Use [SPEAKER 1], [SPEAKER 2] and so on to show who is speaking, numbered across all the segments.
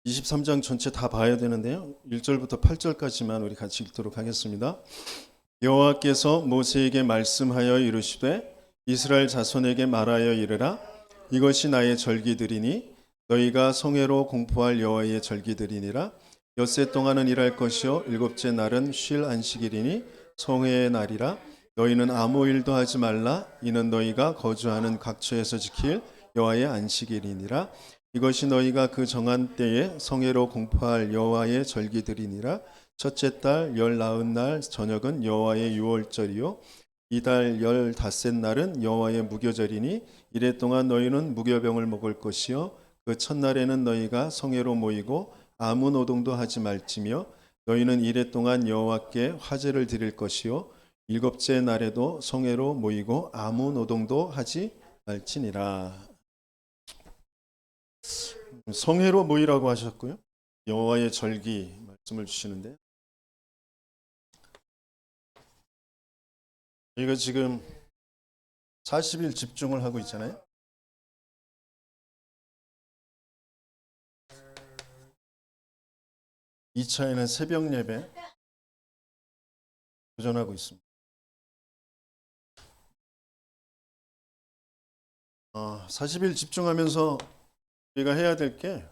[SPEAKER 1] 23장 전체 다 봐야 되는데요. 1절부터 8절까지만 우리 같이 읽도록 하겠습니다. 여호와께서 모세에게 말씀하여 이르시되 이스라엘 자손에게 말하여 이르라. 이것이 나의 절기들이니 너희가 성회로 공포할 여호와의 절기들이니라. 엿새 동안은 일할 것이요 일곱째 날은 쉴 안식일이니 성회의 날이라. 너희는 아무 일도 하지 말라. 이는 너희가 거주하는 각처에서 지킬 여호와의 안식일이니라. 이것이 너희가 그 정한 때에 성회로 공포할 여호와의 절기들이니라. 첫째 달 19날 저녁은 여호와의 유월절이요 이달 15셋 날은 여호와의 무교절이니 이래 동안 너희는 무교병을 먹을 것이요 그 첫날에는 너희가 성회로 모이고 아무 노동도 하지 말지며 너희는 이래 동안 여호와께 화제를 드릴 것이요 일곱째 날에도 성회로 모이고 아무 노동도 하지 말지니라. 성회로 모이라고 하셨고요. 여호와의 절기 말씀을 주시는데 저희가 지금 40일 집중을 하고 있잖아요. 이 차에는 새벽 예배 도전하고 있습니다. 40일 집중하면서 우리가 해야 될 게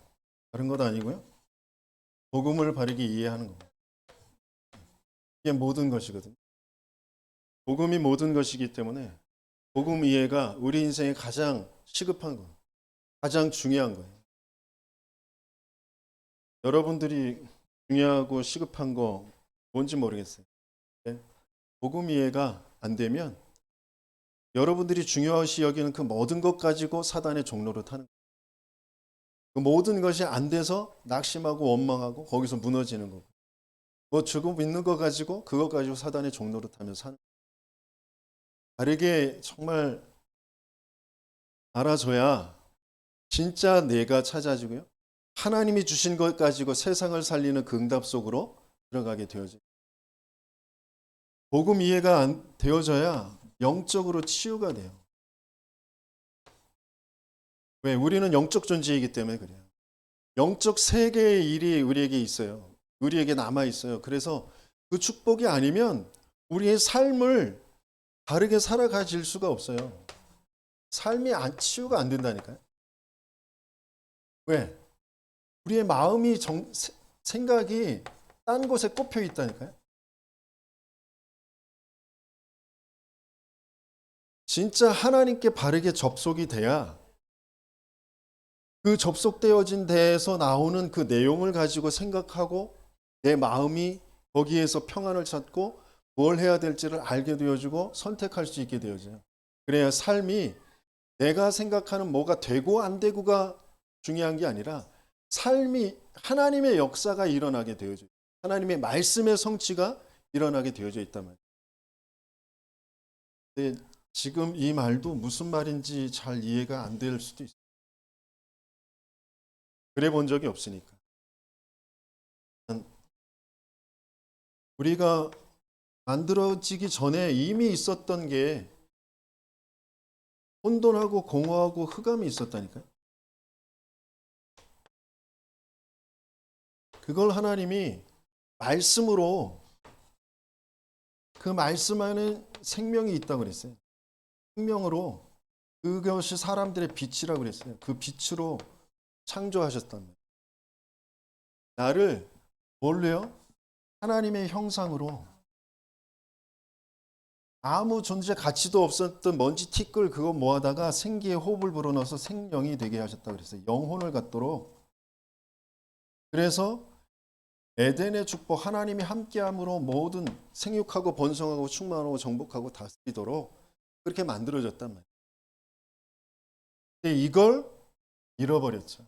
[SPEAKER 1] 다른 것 아니고요. 복음을 바르게 이해하는 겁니다. 이게 모든 것이거든요. 복음이 모든 것이기 때문에 복음 이해가 우리 인생에 가장 시급한 거예요. 가장 중요한 거예요. 여러분들이 중요하고 시급한 거 뭔지 모르겠어요. 복음 이해가 안 되면 여러분들이 중요시 여기는 그 모든 것 가지고 사단의 종로를 타는 거예요. 그 모든 것이 안 돼서 낙심하고 원망하고 거기서 무너지는 거고 뭐 주고 믿는 거 가지고 그거 가지고 사단의 종로를 타며 사는 거예요. 다르게 정말 알아줘야 진짜 내가 찾아지고요. 하나님이 주신 것 가지고 세상을 살리는 그 응답 속으로 들어가게 되어져요. 복음 이해가 되어져야 영적으로 치유가 돼요. 왜? 우리는 영적 존재이기 때문에 그래요. 영적 세계의 일이 우리에게 있어요. 우리에게 남아 있어요. 그래서 그 축복이 아니면 우리의 삶을 다르게 살아가질 수가 없어요. 삶이 치유가 안 된다니까요. 왜? 우리의 마음이 생각이 딴 곳에 꼽혀 있다니까요. 진짜 하나님께 바르게 접속이 돼야 그 접속되어진 데에서 나오는 그 내용을 가지고 생각하고 내 마음이 거기에서 평안을 찾고 뭘 해야 될지를 알게 되어지고 선택할 수 있게 되어져요. 그래야 삶이 내가 생각하는 뭐가 되고 안 되고가 중요한 게 아니라 삶이 하나님의 역사가 일어나게 되어져요. 하나님의 말씀의 성취가 일어나게 되어져 있단 말이에요. 근데 지금 이 말도 무슨 말인지 잘 이해가 안 될 수도 있어요. 그래 본 적이 없으니까. 우리가 만들어지기 전에 이미 있었던 게 혼돈하고 공허하고 흑암이 있었다니까요. 그걸 하나님이 말씀으로 그 말씀 안에 생명이 있다고 그랬어요. 생명으로 그것이 사람들의 빛이라고 그랬어요. 그 빛으로 창조하셨단 말이에요. 나를 뭘로요? 하나님의 형상으로 아무 존재 가치도 없었던 먼지 티끌 그거 모아다가 생기의 호흡을 불어넣어서 생명이 되게 하셨다고 그랬어요. 영혼을 갖도록. 그래서 에덴의 축복 하나님이 함께함으로 모든 생육하고 번성하고 충만하고 정복하고 다스리도록 그렇게 만들어졌단 말이에요. 근데 이걸 잃어버렸죠.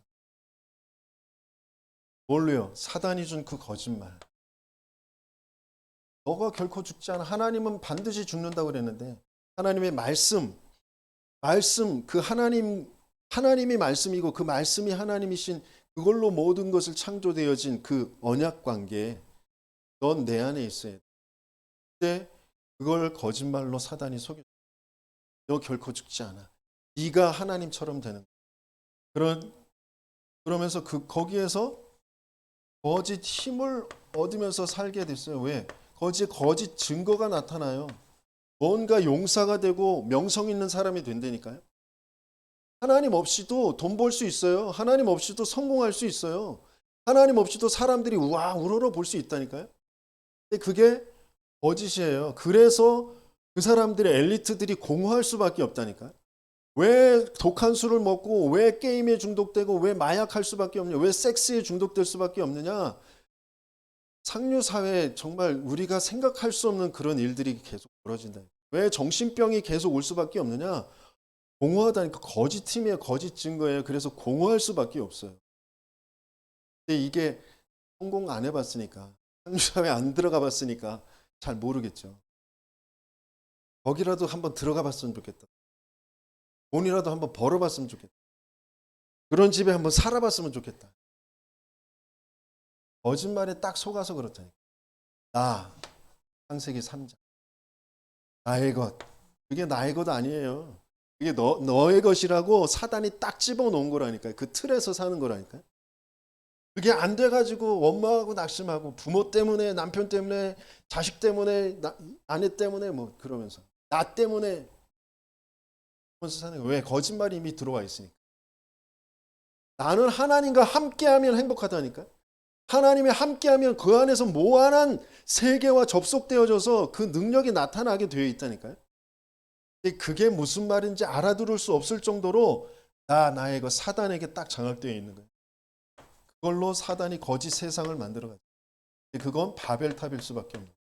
[SPEAKER 1] 뭘로요? 사단이 준 그 거짓말. 너가 결코 죽지 않아. 하나님은 반드시 죽는다고 그랬는데 하나님의 말씀 그 하나님이 말씀이고 그 말씀이 하나님이신 그걸로 모든 것을 창조되어진 그 언약 관계에 넌 내 안에 있어야 돼. 근데 그걸 거짓말로 사단이 속여. 너 결코 죽지 않아. 네가 하나님처럼 되는. 그러면서 거기에서 거짓 힘을 얻으면서 살게 됐어요. 왜? 거짓 증거가 나타나요. 뭔가 용사가 되고 명성 있는 사람이 된다니까요. 하나님 없이도 돈 벌 수 있어요. 하나님 없이도 성공할 수 있어요. 하나님 없이도 사람들이 우와 우러러 볼 수 있다니까요. 근데 그게 거짓이에요. 그래서 그 사람들의 엘리트들이 공허할 수밖에 없다니까요. 왜 독한 술을 먹고 왜 게임에 중독되고 왜 마약할 수밖에 없느냐, 왜 섹스에 중독될 수밖에 없느냐. 상류 사회에 정말 우리가 생각할 수 없는 그런 일들이 계속 벌어진다. 왜 정신병이 계속 올 수밖에 없느냐? 공허하다니까. 거짓 팀이에요. 거짓 증거예요. 그래서 공허할 수밖에 없어요. 근데 이게 성공 안 해봤으니까, 상류 사회 안 들어가 봤으니까 잘 모르겠죠. 거기라도 한번 들어가 봤으면 좋겠다. 돈이라도 한번 벌어봤으면 좋겠다. 그런 집에 한번 살아봤으면 좋겠다. 거짓말에 딱 속아서 그렇다니까. 나, 창세기 3장. 나의 것. 그게 나의 것 아니에요. 그게 너의 것이라고 사단이 딱 집어놓은 거라니까요. 그 틀에서 사는 거라니까요. 그게 안 돼가지고 원망하고 낙심하고 부모 때문에, 남편 때문에, 자식 때문에, 아내 때문에 뭐 그러면서 나 때문에 사는 거예요. 왜? 거짓말이 이미 들어와 있으니까. 나는 하나님과 함께하면 행복하다니까. 하나님이 함께하면 그 안에서 무한한 세계와 접속되어져서 그 능력이 나타나게 되어 있다니까요. 근데 그게 무슨 말인지 알아들을 수 없을 정도로 나의 그 사단에게 딱 장악되어 있는 거예요. 그걸로 사단이 거짓 세상을 만들어가죠. 그건 바벨탑일 수밖에 없는 거예요.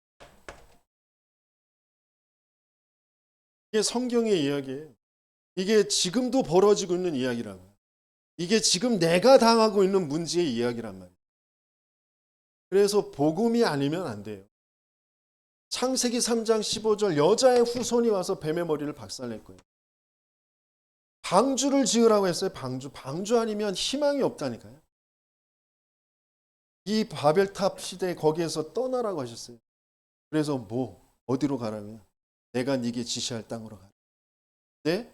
[SPEAKER 1] 이게 성경의 이야기예요. 이게 지금도 벌어지고 있는 이야기라고요. 이게 지금 내가 당하고 있는 문제의 이야기란 말이에요. 그래서 복음이 아니면 안 돼요. 창세기 3장 15절 여자의 후손이 와서 뱀의 머리를 박살낼 거예요. 방주를 지으라고 했어요. 방주 아니면 희망이 없다니까요. 이 바벨탑 시대에 거기에서 떠나라고 하셨어요. 그래서 어디로 가라고요? 내가 네게 지시할 땅으로 가라. 네?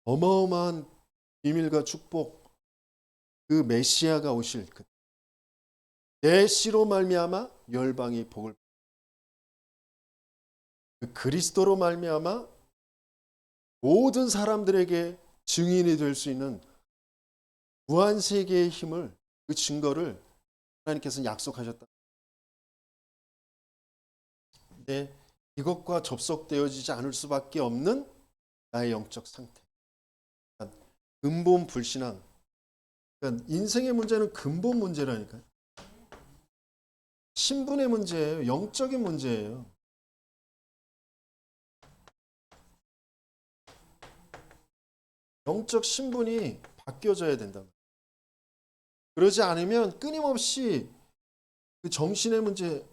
[SPEAKER 1] 어마어마한 비밀과 축복, 그 메시아가 오실 내 씨로 말미암아 열방이 복을, 그 그리스도로 말미암아 모든 사람들에게 증인이 될 수 있는 무한 세계의 힘을, 그 증거를 하나님께서는 약속하셨다. 근데 이것과 접속되어지지 않을 수밖에 없는 나의 영적 상태. 그러니까 근본 불신앙. 그러니까 인생의 문제는 근본 문제라니까요. 신분의 문제예요. 영적인 문제예요. 영적 신분이 바뀌어져야 된다. 그러지 않으면 끊임없이 그 정신의 문제,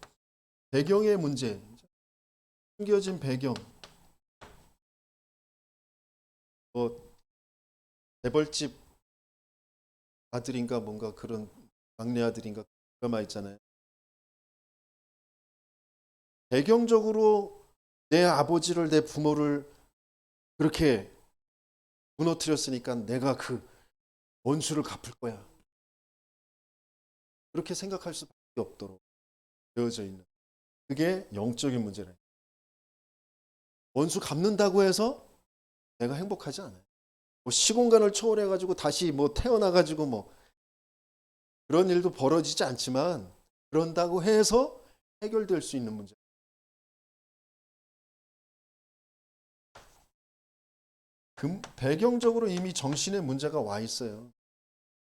[SPEAKER 1] 배경의 문제, 숨겨진 배경, 뭐 재벌집 아들인가 뭔가 그런 막내 아들인가 드라마 있잖아요. 배경적으로 내 아버지를, 내 부모를 그렇게 무너뜨렸으니까 내가 그 원수를 갚을 거야. 그렇게 생각할 수밖에 없도록 되어져 있는, 그게 영적인 문제라. 원수 갚는다고 해서 내가 행복하지 않아요. 뭐 시공간을 초월해 가지고 다시 뭐 태어나 가지고 뭐 그런 일도 벌어지지 않지만, 그런다고 해서 해결될 수 있는 문제. 배경적으로 이미 정신의 문제가 와 있어요.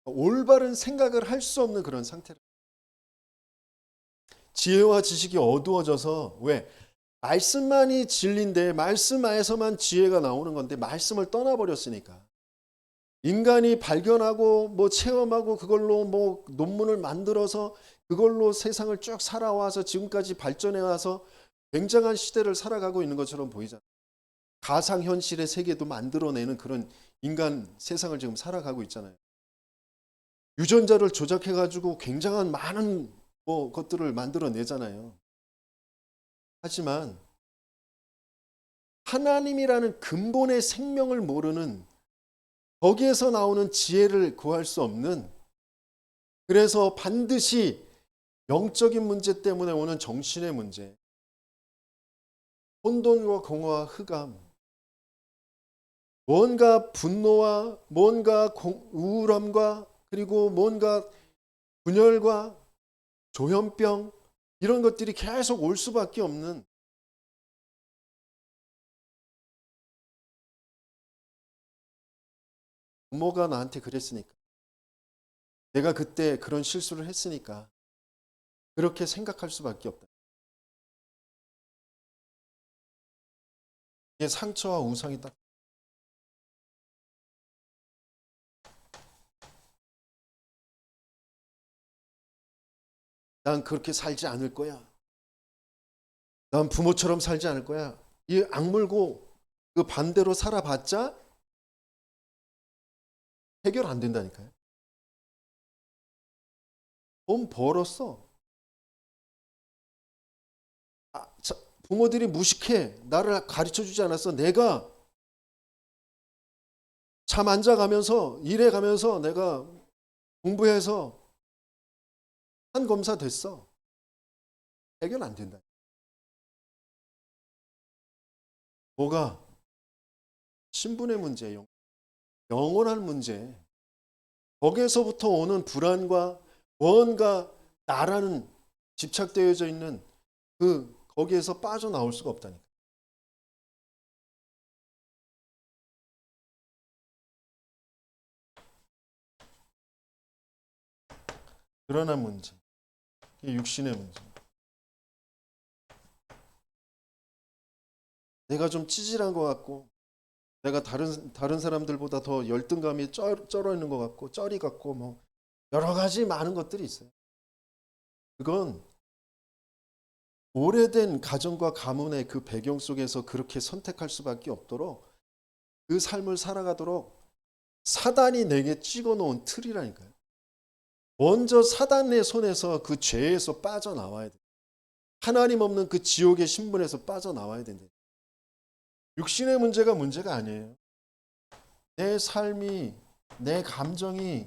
[SPEAKER 1] 올바른 생각을 할 수 없는 그런 상태라. 지혜와 지식이 어두워져서, 왜? 말씀만이 진리인데 말씀 안에서만 지혜가 나오는 건데 말씀을 떠나버렸으니까. 인간이 발견하고 뭐 체험하고 그걸로 뭐 논문을 만들어서 그걸로 세상을 쭉 살아와서 지금까지 발전해 와서 굉장한 시대를 살아가고 있는 것처럼 보이잖아요. 가상현실의 세계도 만들어내는 그런 인간 세상을 지금 살아가고 있잖아요. 유전자를 조작해가지고 굉장한 많은 것들을 만들어내잖아요. 하지만 하나님이라는 근본의 생명을 모르는, 거기에서 나오는 지혜를 구할 수 없는 그래서 반드시 영적인 문제 때문에 오는 정신의 문제, 혼돈과 공허와 흑암, 뭔가 분노와 뭔가 우울함과 그리고 뭔가 분열과 조현병, 이런 것들이 계속 올 수밖에 없는, 부모가 나한테 그랬으니까, 내가 그때 그런 실수를 했으니까 그렇게 생각할 수밖에 없다. 이게 상처와 우상이다. 난 그렇게 살지 않을 거야. 난 부모처럼 살지 않을 거야. 이 악물고 그 반대로 살아봤자 해결 안 된다니까요. 돈 벌었어. 부모들이 무식해. 나를 가르쳐 주지 않았어. 내가 잠 안 자가면서 일해 가면서 내가 공부해서 한 검사 됐어. 해결 안 된다. 뭐가? 신분의 문제, 영원한 문제. 거기에서부터 오는 불안과 뭔가 나라는 집착되어져 있는 거기에서 빠져나올 수가 없다니까. 불안한 문제. 이게 육신의 문제. 내가 좀 찌질한 것 같고, 내가 다른 사람들보다 더 열등감이 쩔어 있는 것 같고, 쩔이 같고, 뭐 여러 가지 많은 것들이 있어요. 그건 오래된 가정과 가문의 그 배경 속에서 그렇게 선택할 수밖에 없도록, 그 삶을 살아가도록 사단이 내게 찍어 놓은 틀이라니까요. 먼저 사단의 손에서 그 죄에서 빠져나와야 돼. 하나님 없는 그 지옥의 신분에서 빠져나와야 된다. 육신의 문제가 아니에요. 내 삶이, 내 감정이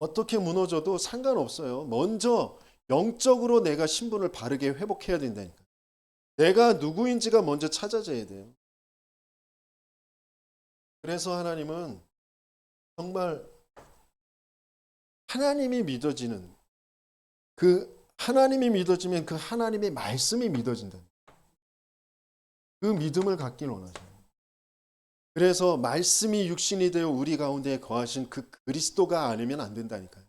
[SPEAKER 1] 어떻게 무너져도 상관없어요. 먼저 영적으로 내가 신분을 바르게 회복해야 된다니까. 내가 누구인지가 먼저 찾아져야 돼요. 그래서 하나님은 정말 하나님이 믿어지는, 하나님이 믿어지면 그 하나님의 말씀이 믿어진다. 그 믿음을 갖길 원하죠. 그래서 말씀이 육신이 되어 우리 가운데 거하신 그 그리스도가 아니면 안 된다니까요.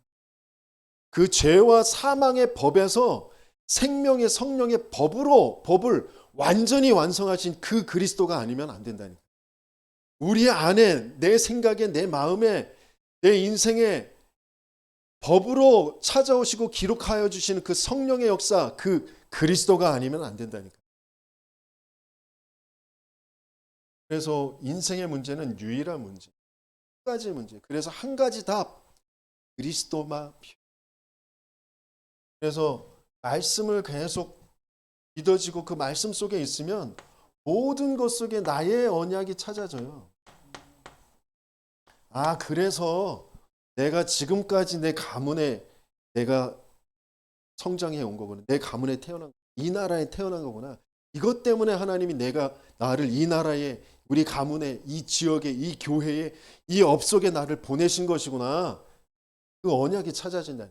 [SPEAKER 1] 그 죄와 사망의 법에서 생명의 성령의 법을 완전히 완성하신 그 그리스도가 아니면 안 된다니까요. 우리 안에, 내 생각에, 내 마음에, 내 인생에 법으로 찾아오시고 기록하여 주시는 그 성령의 역사, 그 그리스도가 아니면 안 된다니까요. 그래서 인생의 문제는 유일한 문제, 한 가지 문제. 그래서 한 가지 답, 그리스도만. 그래서 말씀을 계속 믿어지고 그 말씀 속에 있으면 모든 것 속에 나의 언약이 찾아져요. 아, 그래서 내가 지금까지 내 가문에 내가 성장해 온 거구나. 내 가문에 태어난, 이 나라에 태어난 거구나. 이것 때문에 하나님이 나를 이 나라에, 우리 가문에, 이 지역에, 이 교회에, 이 업속에 나를 보내신 것이구나. 그 언약이 찾아진다.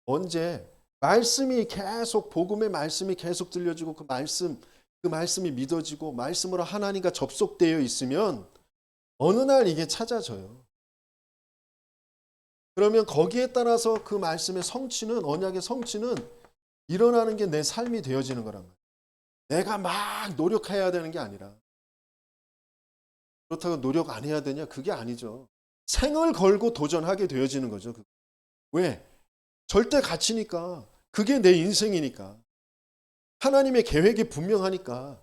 [SPEAKER 1] 언제? 말씀이 계속, 복음의 말씀이 계속 들려지고 그 말씀이 믿어지고 말씀으로 하나님과 접속되어 있으면 어느 날 이게 찾아져요. 그러면 거기에 따라서 그 말씀의 성취는, 언약의 성취는 일어나는 게 내 삶이 되어지는 거란 말이에요. 내가 막 노력해야 되는 게 아니라. 그렇다고 노력 안 해야 되냐? 그게 아니죠. 생을 걸고 도전하게 되어지는 거죠. 왜? 절대 가치니까. 그게 내 인생이니까. 하나님의 계획이 분명하니까.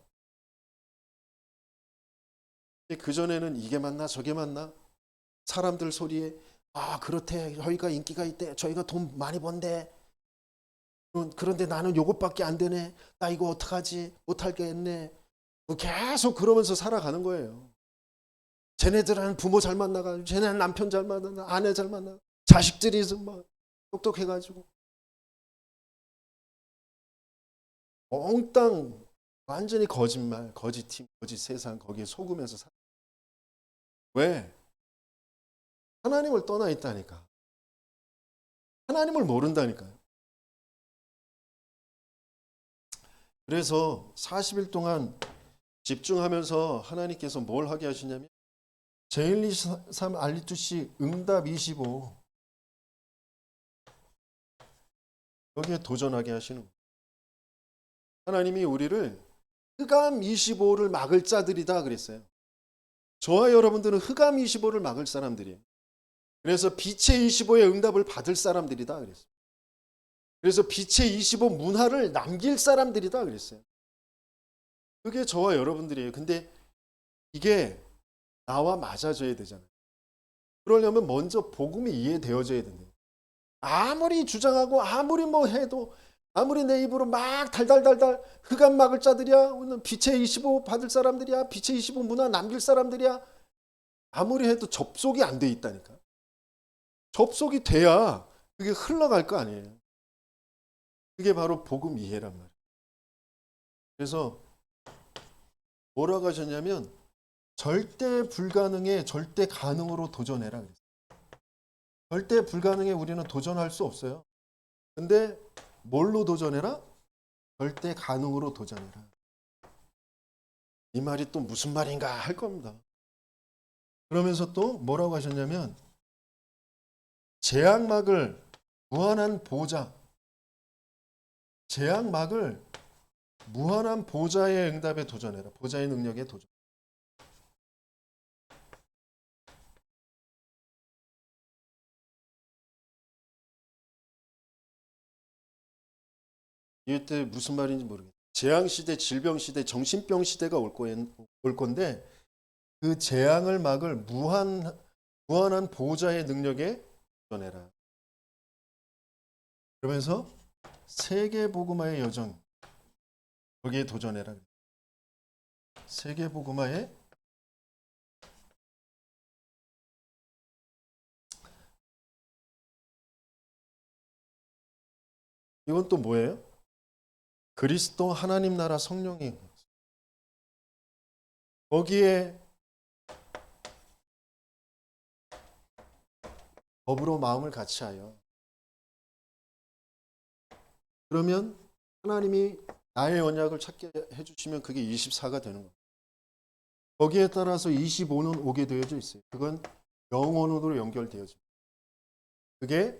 [SPEAKER 1] 그전에는 이게 맞나 저게 맞나? 사람들 소리에 그렇대. 저희가 인기가 있대. 저희가 돈 많이 번대. 그런데 나는 요것밖에 안 되네. 나 이거 어떡하지? 못하겠네. 계속 그러면서 살아가는 거예요.
[SPEAKER 2] 쟤네들은 부모 잘 만나가지고, 쟤네는 남편 잘 만나, 아내 잘 만나, 자식들이 뭐 똑똑해가지고 엉땅 완전히 거짓말, 거짓 팀, 거짓 세상 거기에 속으면서 왜? 하나님을 떠나 있다니까. 하나님을 모른다니까요. 그래서 40일 동안 집중하면서 하나님께서 뭘 하게 하시냐면 제1, 2, 3 알리투시 응답 25 여기에 도전하게 하시는 거예요. 하나님이 우리를 흑암 25를 막을 자들이다 그랬어요. 저와 여러분들은 흑암 25를 막을 사람들이에요. 그래서 빛의 25의 응답을 받을 사람들이다 그랬어요. 그래서 빛의 25 문화를 남길 사람들이다 그랬어요. 그게 저와 여러분들이에요. 근데 이게 나와 맞아져야 되잖아요. 그러려면 먼저 복음이 이해되어져야 된대요. 아무리 주장하고 아무리 뭐 해도 아무리 내 입으로 막 달달달달 흑암 막을 자들이야, 빛의 25 받을 사람들이야, 빛의 25 문화 남길 사람들이야, 아무리 해도 접속이 안 돼 있다니까. 접속이 돼야 그게 흘러갈 거 아니에요. 그게 바로 복음 이해란 말이에요. 그래서 뭐라고 하셨냐면 절대 불가능에 절대 가능으로 도전해라 그랬어요. 절대 불가능에 우리는 도전할 수 없어요. 근데 뭘로 도전해라? 절대 가능으로 도전해라. 이 말이 또 무슨 말인가 할 겁니다. 그러면서 또 뭐라고 하셨냐면 재앙막을 무한한 보좌, 재앙막을 무한한 보좌의 응답에 도전해라. 보좌의 능력에 도전. 이때 무슨 말인지 모르겠어요. 재앙시대, 질병시대, 정신병 시대가 올 건데 그 재앙을 막을 무한한 보좌의 능력에 도전해라. 그러면서 세계복음화의 여정 거기에 도전해라. 세계복음화의 이건 또 뭐예요? 그리스도 하나님 나라 성령이 거기에 법으로 마음을 같이하여 그러면 하나님이 나의 언약을 찾게 해주시면 그게 24가 되는 거예요. 거기에 따라서 25는 오게 되어져 있어요. 그건 영원으로 연결되어져. 그게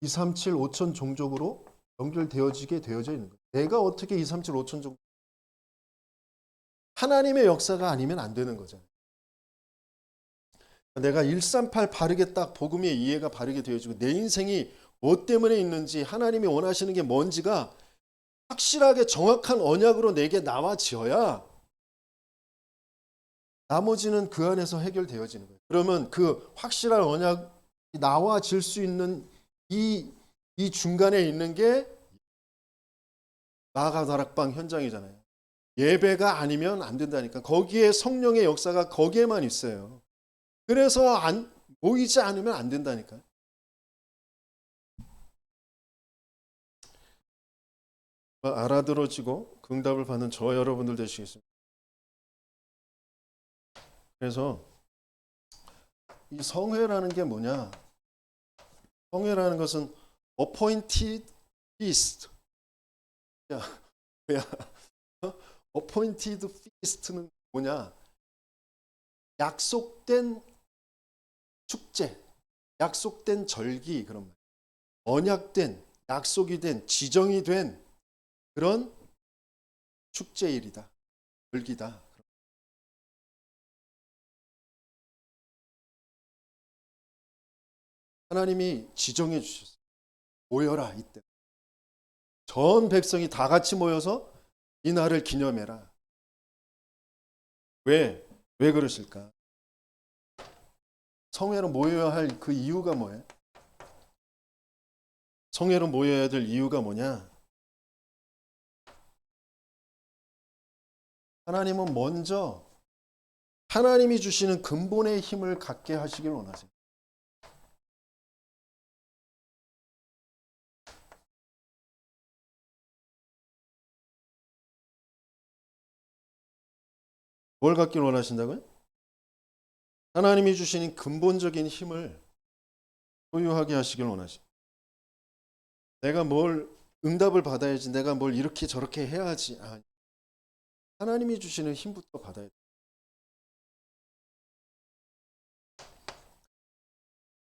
[SPEAKER 2] 237, 5천 종족으로 연결되어지게 되어져 있는 거예요. 내가 어떻게 237, 5천 종족 하나님의 역사가 아니면 안 되는 거잖아요. 내가 138 바르게 딱 복음의 이해가 바르게 되어지고 내 인생이 뭐 때문에 있는지 하나님이 원하시는 게 뭔지가 확실하게 정확한 언약으로 내게 나와지어야 나머지는 그 안에서 해결되어지는 거예요. 그러면 그 확실한 언약이 나와질 수 있는 이 중간에 있는 게 마가다락방 현장이잖아요. 예배가 아니면 안 된다니까. 거기에 성령의 역사가 거기에만 있어요. 그래서 모이지 않으면 안 된다니까. 알아들어지고 응답을 받는 저와 여러분들 되시겠습니다. 그래서 이 성회라는 게 뭐냐? 성회라는 것은 appointed feast. 야, appointed feast는 뭐냐? 약속된 축제, 약속된 절기 그런 말. 언약된, 약속이 된, 지정이 된 그런 축제일이다. 절기다. 하나님이 지정해 주셨어요. 모여라 이때. 전 백성이 다 같이 모여서 이 날을 기념해라. 왜 그러실까? 성회로 모여야 할 그 이유가 뭐예요? 성회로 모여야 될 이유가 뭐냐? 하나님은 먼저 하나님이 주시는 근본의 힘을 갖게 하시길 원하세요. 뭘 갖길 원하신다고요? 하나님이 주시는 근본적인 힘을 소유하게 하시길 원하십니다. 내가 뭘 응답을 받아야지, 내가 뭘 이렇게 저렇게 해야지. 하나님이 주시는 힘부터 받아야 돼요.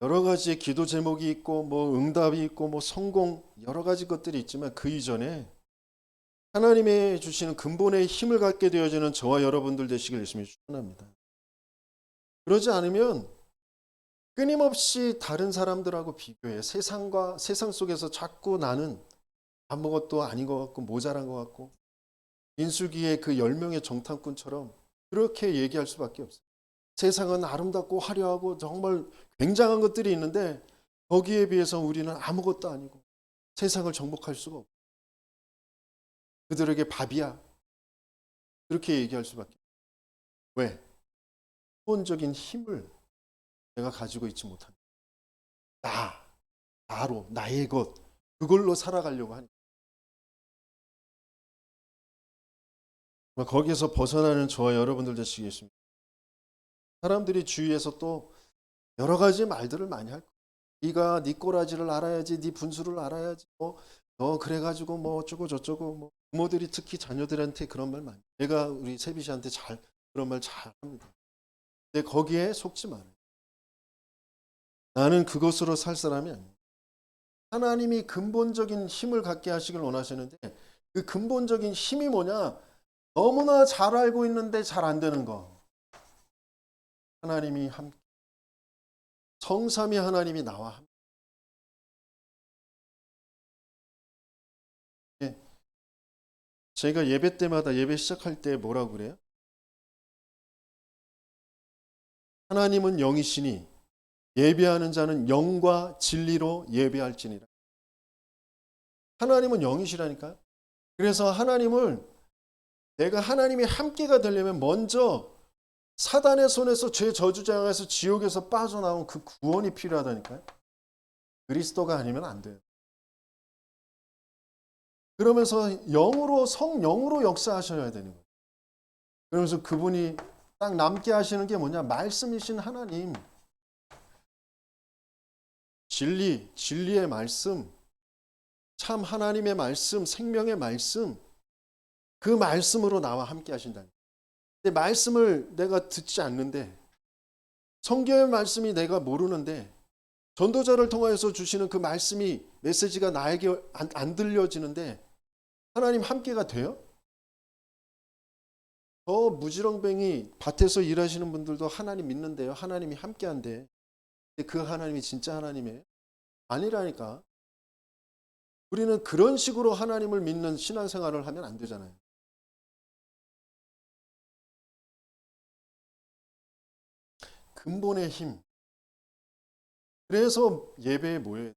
[SPEAKER 2] 여러 가지 기도 제목이 있고 뭐 응답이 있고 뭐 성공 여러 가지 것들이 있지만 그 이전에 하나님의 주시는 근본의 힘을 갖게 되어지는 저와 여러분들 되시길 열심히 축원합니다. 그러지 않으면 끊임없이 다른 사람들하고 비교해 세상 속에서 자꾸 나는 아무것도 아닌 것 같고 모자란 것 같고 민수기의 그 10명의 정탐꾼처럼 그렇게 얘기할 수밖에 없어요. 세상은 아름답고 화려하고 정말 굉장한 것들이 있는데 거기에 비해서 우리는 아무것도 아니고 세상을 정복할 수가 없고 그들에게 밥이야. 그렇게 얘기할 수밖에 없어요. 왜? 근본적인 힘을 내가 가지고 있지 못한다. 나로, 나의 것, 그걸로 살아가려고 하니까. 거기에서 벗어나는 저와 여러분들 되시겠습니다. 사람들이 주위에서 또 여러 가지 말들을 많이 할 거예요. 네가 네 꼬라지를 알아야지, 네 분수를 알아야지, 너 그래가지고 뭐 어쩌고 저쩌고 뭐 부모들이 특히 자녀들한테 그런 말 많이. 내가 우리 세비 씨한테 그런 말 잘 합니다. 근데 거기에 속지 말아요. 나는 그것으로 살 사람이 아니에요. 하나님이 근본적인 힘을 갖게 하시길 원하시는데 그 근본적인 힘이 뭐냐? 너무나 잘 알고 있는데 잘 안 되는 거. 하나님이 함께 성삼위 하나님이 나와 함께. 제가 예배 때마다 예배 시작할 때 뭐라고 그래요? 하나님은 영이시니 예배하는 자는 영과 진리로 예배할지니라. 하나님은 영이시라니까요. 그래서 내가 하나님이 함께가 되려면 먼저 사단의 손에서 죄 저주장에서 지옥에서 빠져나온 그 구원이 필요하다니까요. 그리스도가 아니면 안 돼요. 그러면서 성령으로 역사하셔야 되는 거예요. 그러면서 그분이 딱 남게 하시는 게 뭐냐? 말씀이신 하나님. 진리의 말씀, 참 하나님의 말씀, 생명의 말씀, 그 말씀으로 나와 함께 하신다. 근데 말씀을 내가 듣지 않는데, 성경의 말씀이 내가 모르는데, 전도자를 통해서 주시는 그 말씀이 메시지가 나에게 안 들려지는데, 하나님 함께가 돼요? 저 무지렁뱅이 밭에서 일하시는 분들도 하나님 믿는데요. 하나님이 함께한대. 근데 그 하나님이 진짜 하나님이에요? 아니라니까. 우리는 그런 식으로 하나님을 믿는 신앙생활을 하면 안 되잖아요. 근본의 힘. 그래서 예배에 모여야 돼요.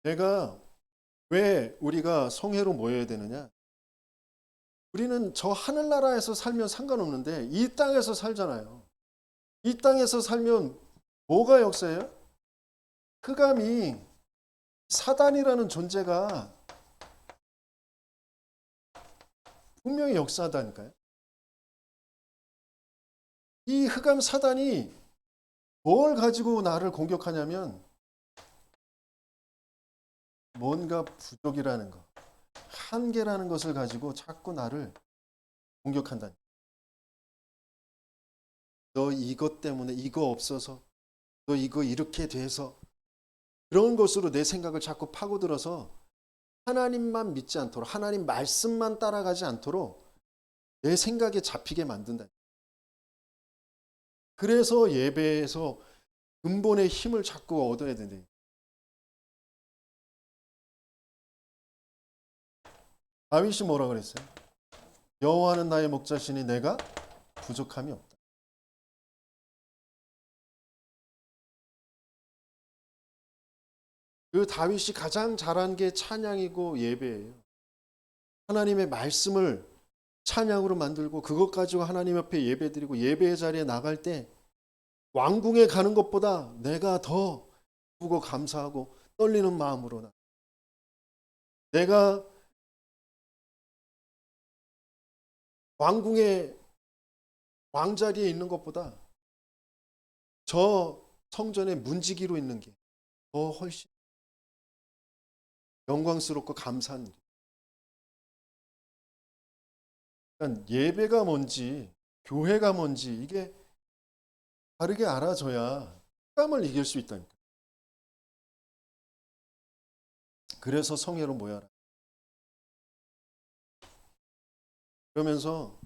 [SPEAKER 2] 내가 왜 우리가 성회로 모여야 되느냐? 우리는 저 하늘나라에서 살면 상관없는데 이 땅에서 살잖아요. 이 땅에서 살면 뭐가 역사예요? 흑암이 사단이라는 존재가 분명히 역사하다니까요. 이 흑암 사단이 뭘 가지고 나를 공격하냐면 뭔가 부족이라는 거, 한계라는 것을 가지고 자꾸 나를 공격한다니. 너 이것 때문에 이거 없어서 너 이거 이렇게 돼서 그런 것으로 내 생각을 자꾸 파고들어서 하나님만 믿지 않도록 하나님 말씀만 따라가지 않도록 내 생각에 잡히게 만든다. 그래서 예배에서 근본의 힘을 자꾸 얻어야 된다. 다윗이 뭐라 그랬어요? 여호와는 나의 목자시니 내가 부족함이 없다. 그 다윗이 가장 잘한 게 찬양이고 예배예요. 하나님의 말씀을 찬양으로 만들고 그것 가지고 하나님 앞에 예배드리고 예배의 자리에 나갈 때 왕궁에 가는 것보다 내가 더 기쁘고 감사하고 떨리는 마음으로 내가 왕궁의 왕자리에 있는 것보다 저 성전의 문지기로 있는 게 더 훨씬 영광스럽고 감사한 일. 그러니까 예배가 뭔지 교회가 뭔지 이게 바르게 알아져야 흑암을 이길 수 있다니까. 그래서 성회로 모여라. 그러면서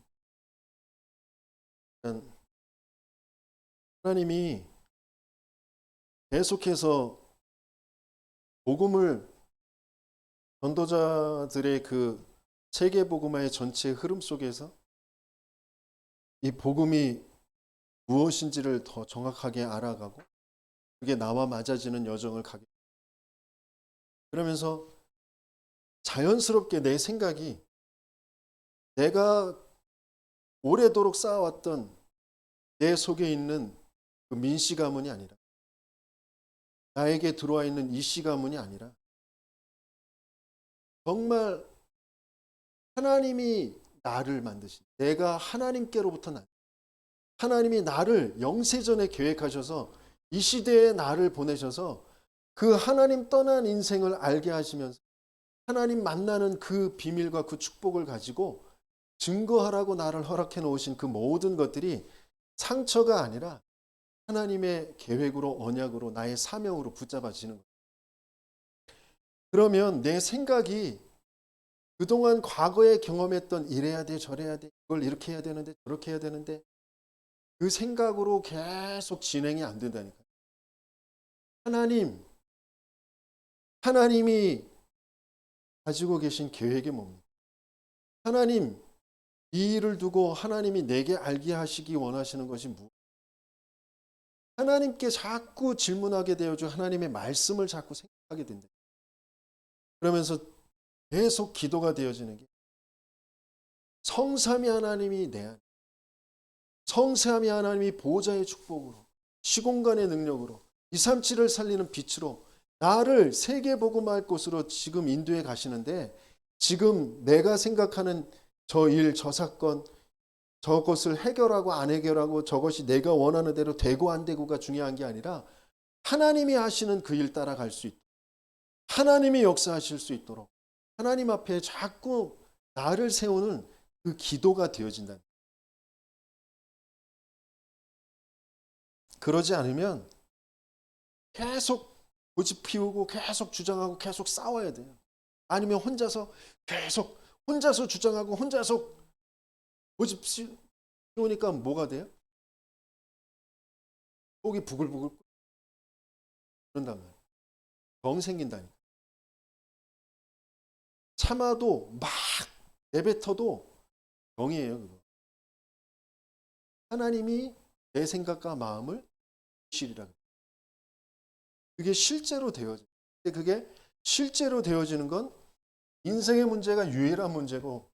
[SPEAKER 2] 하나님이 계속해서 복음을 전도자들의 그 세계 복음화의 전체 흐름 속에서 이 복음이 무엇인지를 더 정확하게 알아가고 그게 나와 맞아지는 여정을 가게. 그러면서 자연스럽게 내 생각이 내가 오래도록 쌓아왔던 내 속에 있는 그 민씨 가문이 아니라 나에게 들어와 있는 이씨 가문이 아니라 정말 하나님이 나를 만드신 내가 하나님께로부터 난 하나님이 나를 영세전에 계획하셔서 이 시대에 나를 보내셔서 그 하나님 떠난 인생을 알게 하시면서 하나님 만나는 그 비밀과 그 축복을 가지고 증거하라고 나를 허락해 놓으신 그 모든 것들이 상처가 아니라 하나님의 계획으로 언약으로 나의 사명으로 붙잡아지는 거예요. 그러면 내 생각이 그동안 과거에 경험했던 이래야 돼 저래야 돼 이걸 이렇게 해야 되는데 저렇게 해야 되는데 그 생각으로 계속 진행이 안 된다니까요. 하나님이 가지고 계신 계획이 뭡니까? 하나님 이 일을 두고 하나님이 내게 알게 하시기 원하시는 것이 무엇입니까? 하나님께 자꾸 질문하게 되어져 하나님의 말씀을 자꾸 생각하게 된다. 그러면서 계속 기도가 되어지는 게 성삼위 하나님이 내 안에 성삼위 하나님이 보호자의 축복으로 시공간의 능력으로 237을 살리는 빛으로 나를 세계복음화할 곳으로 지금 인도해 가시는데 지금 내가 생각하는 저 일, 저 사건 저것을 해결하고 안 해결하고 저것이 내가 원하는 대로 되고 안 되고가 중요한 게 아니라 하나님이 하시는 그 일 따라갈 수 있도록 하나님이 역사하실 수 있도록 하나님 앞에 자꾸 나를 세우는 그 기도가 되어진다. 그러지 않으면 계속 고집 피우고 계속 주장하고 계속 싸워야 돼요. 아니면 혼자서 주장하고 혼자서 고집 피우니까 뭐가 돼요? 속이 부글부글 그런단 말이에요. 정 생긴다니까. 참아도 막 내뱉어도 병이에요. 그거. 하나님이 내 생각과 마음을 실이라. 그게 실제로 되어져요. 근데 그게 실제로 되어지는 건 인생의 문제가 유일한 문제고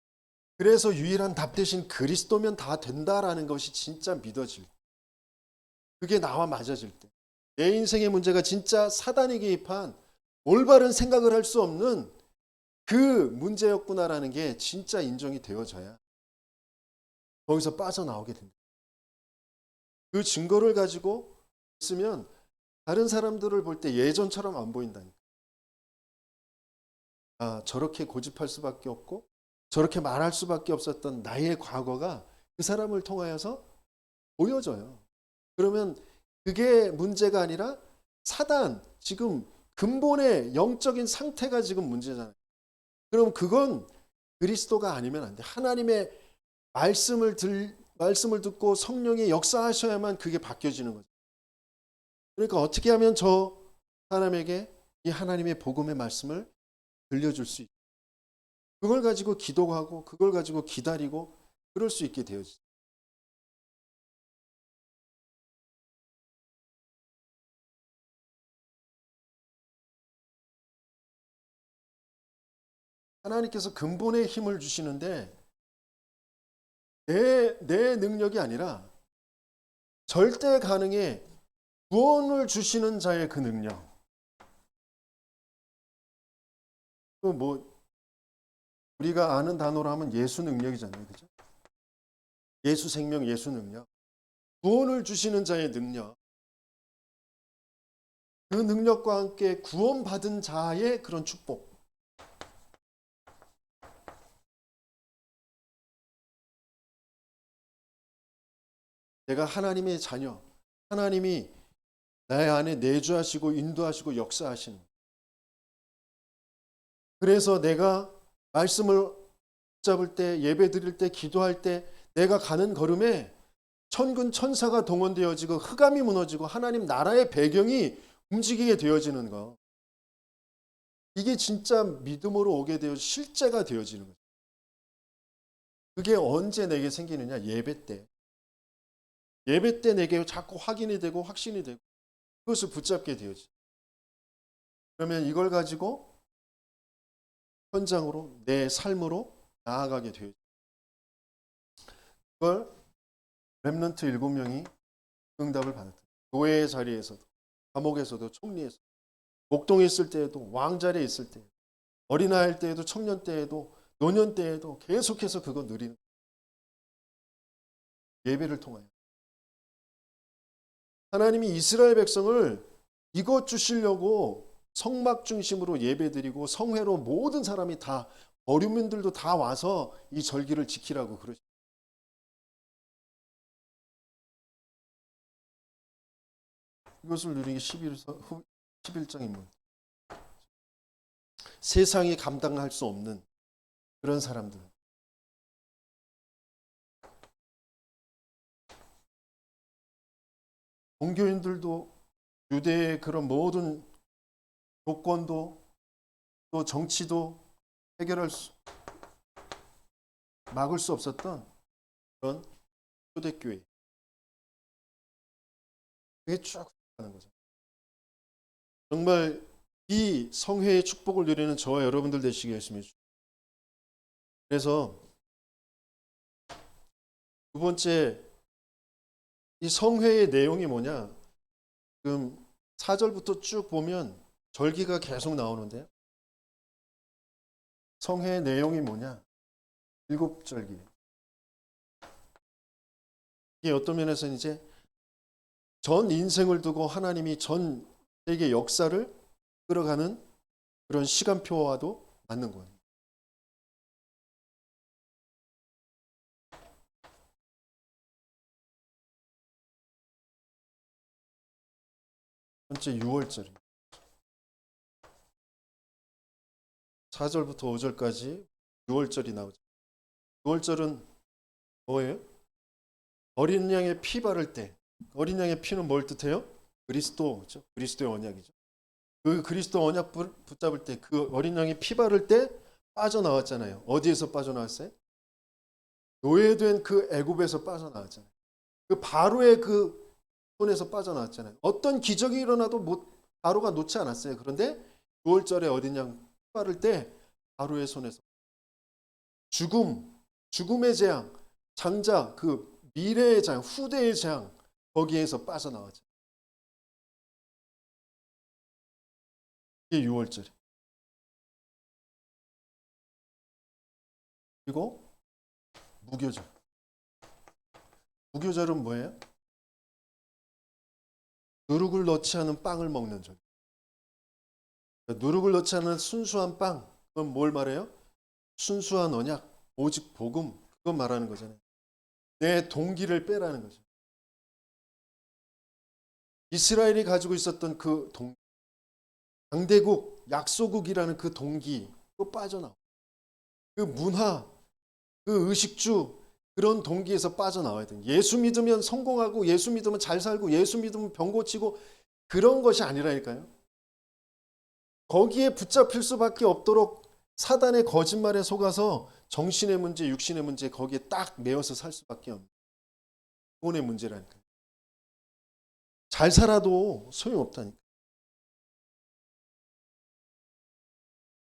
[SPEAKER 2] 그래서 유일한 답 대신 그리스도면 다 된다라는 것이 진짜 믿어질 때. 그게 나와 맞아질 때. 내 인생의 문제가 진짜 사단이 개입한 올바른 생각을 할 수 없는 그 문제였구나라는 게 진짜 인정이 되어져야 거기서 빠져나오게 됩니다. 그 증거를 가지고 있으면 다른 사람들을 볼 때 예전처럼 안 보인다니까. 아, 저렇게 고집할 수밖에 없고 저렇게 말할 수밖에 없었던 나의 과거가 그 사람을 통하여서 보여져요. 그러면 그게 문제가 아니라 사단, 지금 근본의 영적인 상태가 지금 문제잖아요. 그럼 그건 그리스도가 아니면 안 돼. 하나님의 말씀을 듣고 성령이 역사하셔야만 그게 바뀌어지는 거죠. 그러니까 어떻게 하면 저 사람에게 이 하나님의 복음의 말씀을 들려줄 수 있고 그걸 가지고 기도하고 그걸 가지고 기다리고 그럴 수 있게 되어지죠. 하나님께서 근본의 힘을 주시는데 내 능력이 아니라 절대 가능에 구원을 주시는 자의 그 능력. 뭐 우리가 아는 단어로 하면 예수 능력이잖아요. 그죠? 예수 생명, 예수 능력. 구원을 주시는 자의 능력. 그 능력과 함께 구원받은 자의 그런 축복. 내가 하나님의 자녀, 하나님이 나의 안에 내주하시고 인도하시고 역사하시는. 그래서 내가 말씀을 붙잡을 때, 예배 드릴 때, 기도할 때 내가 가는 걸음에 천군 천사가 동원되어지고 흑암이 무너지고 하나님 나라의 배경이 움직이게 되어지는 거. 이게 진짜 믿음으로 오게 되어 실제가 되어지는 거죠. 그게 언제 내게 생기느냐? 예배 때. 예배 때 내게 자꾸 확인이 되고 확신이 되고 그것을 붙잡게 되어지. 그러면 이걸 가지고 현장으로 내 삶으로 나아가게 되어지. 그걸 렘넌트 7명이 응답을 받았다. 교회의 자리에서도, 감옥에서도, 총리에서, 목동에 있을 때에도, 왕자리에 있을 때, 어린아이일 때에도, 청년 때에도, 노년 때에도 계속해서 그거 누리는 예배를 통하여. 하나님이 이스라엘 백성을 이것 주시려고 성막 중심으로 예배드리고 성회로 모든 사람이 다 어류민들도 다 와서 이 절기를 지키라고 그러죠. 이것을 누리기 11장입니다. 세상이 감당할 수 없는 그런 사람들. 종교인들도 유대의 그런 모든 조건도 또 정치도 막을 수 없었던 그런 초대교회. 그게 쭉 가는 거죠. 정말 이 성회의 축복을 누리는 저와 여러분들 되시기 위해서. 그래서 두 번째, 이 성회의 내용이 뭐냐? 지금 4절부터 쭉 보면 절기가 계속 나오는데요. 성회의 내용이 뭐냐? 7절기. 이게 어떤 면에서는 이제 전 인생을 두고 하나님이 전 세계 역사를 끌어가는 그런 시간표와도 맞는 거예요. 번째 6월절입니다. 4절부터 5절까지 6월절이 나오죠. 6월절은 뭐예요? 어린 양의 피 바를 때, 어린 양의 피는 뭘 뜻해요? 그리스도죠. 그리스도의 언약이죠. 그 그리스도 언약 붙잡을 때, 그 어린 양의 피 바를 때 빠져나왔잖아요. 어디에서 빠져나왔어요? 노예된 그 애굽에서 빠져나왔잖아요. 그 바로의 그 손에서 빠져나왔잖아요. 어떤 기적이 일어나도 바로가 놓지 않았어요. 그런데 6월절에 어린 양 피 바를 때 바로의 손에서 죽음의 재앙, 장자, 그 미래의 재앙, 후대의 재앙, 거기에서 빠져나왔죠. 이게 6월절이에요. 그리고 무교절. 무교절은 뭐예요? 누룩을 넣지 않은 빵을 먹는 절. 누룩을 넣지 않은 순수한 빵, 그건 뭘 말해요? 순수한 언약, 오직 복음, 그건 말하는 거잖아요. 내 동기를 빼라는 거죠. 이스라엘이 가지고 있었던 그 동기, 강대국, 약소국이라는 그 동기, 또 빠져나와. 그 문화, 그 의식주, 그런 동기에서 빠져나와야 돼요. 예수 믿으면 성공하고, 예수 믿으면 잘 살고, 예수 믿으면 병 고치고, 그런 것이 아니라니까요. 거기에 붙잡힐 수밖에 없도록 사단의 거짓말에 속아서 정신의 문제, 육신의 문제, 거기에 딱 매어서 살 수밖에 없는 그분의 문제라니까요. 잘 살아도 소용없다니까.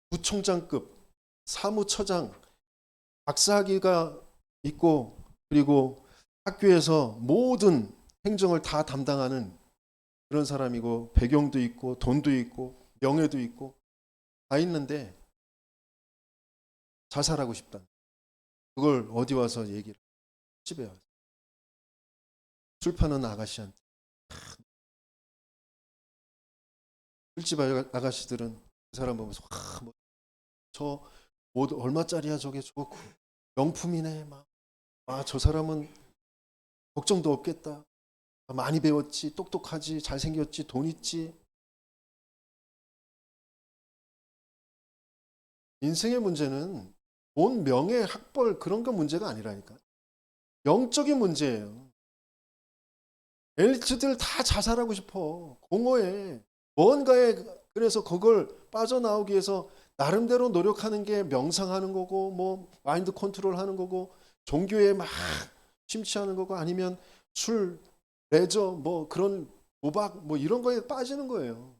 [SPEAKER 2] 부총장급, 사무처장, 박사학위가 있고 그리고 학교에서 모든 행정을 다 담당하는 그런 사람이고 배경도 있고 돈도 있고 명예도 있고 다 있는데 자살하고 싶다. 그걸 어디 와서 얘기를 집에 와서 술 파는 아가씨한테. 술집 아가씨들은 그 사람 보면서 저 얼마짜리야 저게 저거 명품이네 막. 아, 저 사람은 걱정도 없겠다. 많이 배웠지, 똑똑하지, 잘생겼지, 돈 있지. 인생의 문제는 돈, 명예, 학벌 그런 거 문제가 아니라니까. 영적인 문제예요. 엘리트들 다 자살하고 싶어. 공허해. 뭔가에 그래서 그걸 빠져나오기 위해서 나름대로 노력하는 게 명상하는 거고 뭐 마인드 컨트롤 하는 거고 종교에 막 심취하는 거고 아니면 술, 레저 뭐 그런 도박 뭐 이런 거에 빠지는 거예요.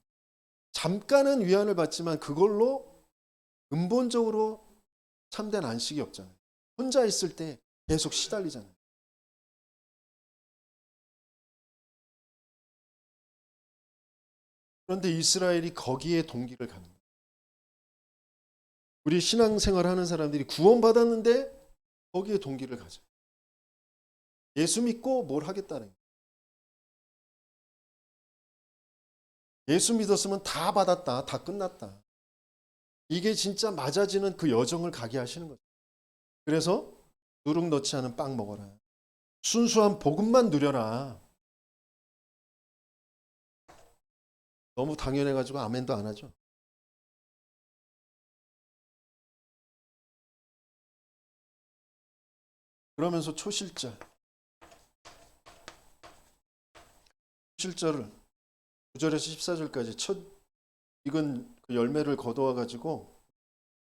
[SPEAKER 2] 잠깐은 위안을 받지만 그걸로 근본적으로 참된 안식이 없잖아요. 혼자 있을 때 계속 시달리잖아요. 그런데 이스라엘이 거기에 동기를 갖는 거예요. 우리 신앙생활 하는 사람들이 구원받았는데 거기에 동기를 가져요. 예수 믿고 뭘 하겠다는 거예요. 예수 믿었으면 다 받았다. 다 끝났다. 이게 진짜 맞아지는 그 여정을 가게 하시는 거죠. 그래서 누룩 넣지 않은 빵 먹어라. 순수한 복음만 누려라. 너무 당연해가지고 아멘도 안 하죠. 그러면서 초실절. 초실절을 9절에서 14절까지 첫 익은 그 열매를 거두어가지고